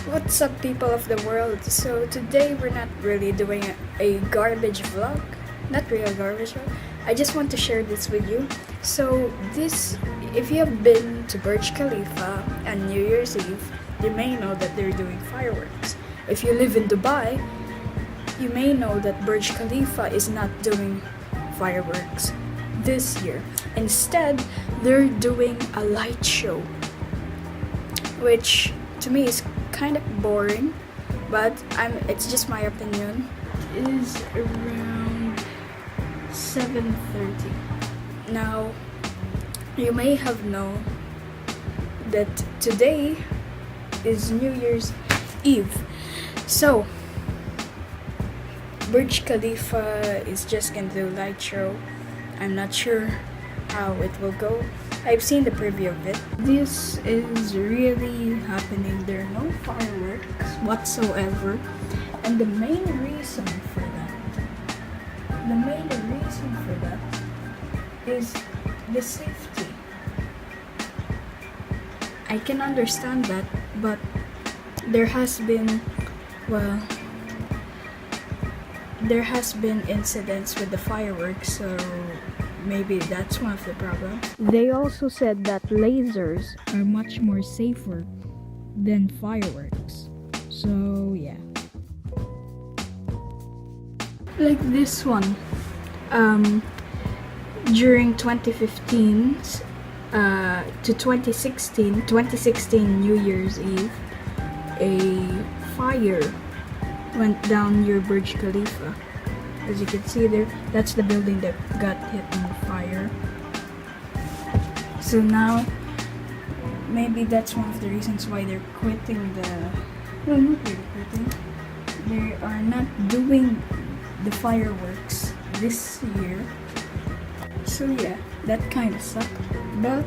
What's up, people of the world? So today we're not really doing a garbage vlog, not real garbage vlog. I just want to share this with you. So if you have been to Burj Khalifa on New Year's Eve, you may know that they're doing fireworks. If you live in Dubai, you may know that Burj Khalifa is not doing fireworks this year. Instead, they're doing a light show, which to me is kind of boring, but it's just my opinion. It is around 7:30. Now, you may have known that today is New Year's Eve. So, Burj Khalifa is just gonna do a light show. I'm not sure how it will go. I've seen the preview of it. This is really happening. There are no fireworks whatsoever. And the main reason for that is the safety. I can understand that, but there has been incidents with the fireworks, so maybe that's one of the problems. They also said that lasers are much more safer than fireworks. So yeah. Like this one. During 2015 to 2016 New Year's Eve, a fire went down near Burj Khalifa. As you can see there, that's the building that got hit in the fire. So now, maybe that's one of the reasons why they're quitting no, not really quitting. They are not doing the fireworks this year. So yeah, that kind of sucked. But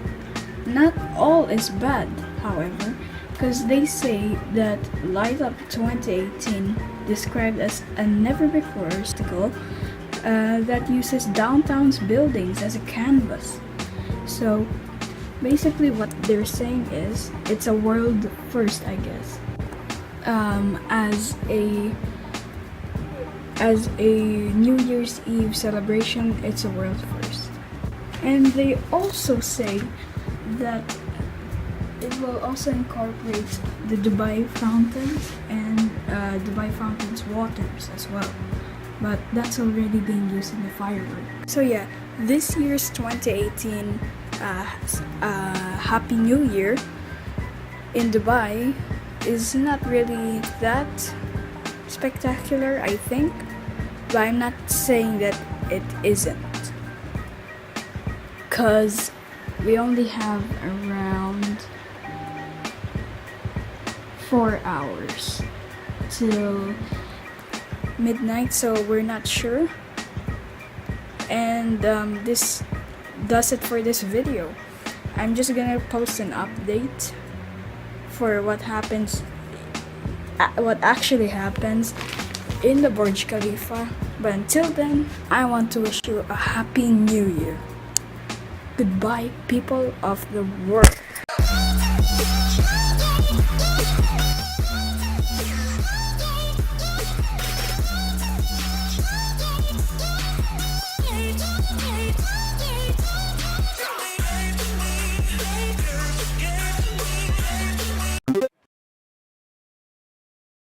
not all is bad, however, because they say that Light Up 2018, described as a never-before obstacle that uses downtown's buildings as a canvas. So basically what they're saying is it's a world first, I guess. As a New Year's Eve celebration, it's a world first. And they also say that it will also incorporate the Dubai fountains and Dubai fountains waters as well. But that's already being used in the fireworks. So yeah, this year's 2018 Happy New Year in Dubai is not really that spectacular, I think. But I'm not saying that it isn't. Because we only have around 4 hours till midnight, so we're not sure. And this does it for this video. I'm just gonna post an update for what actually happens in the Burj Khalifa. But until then, I want to wish you a happy new year. Goodbye, people of the world.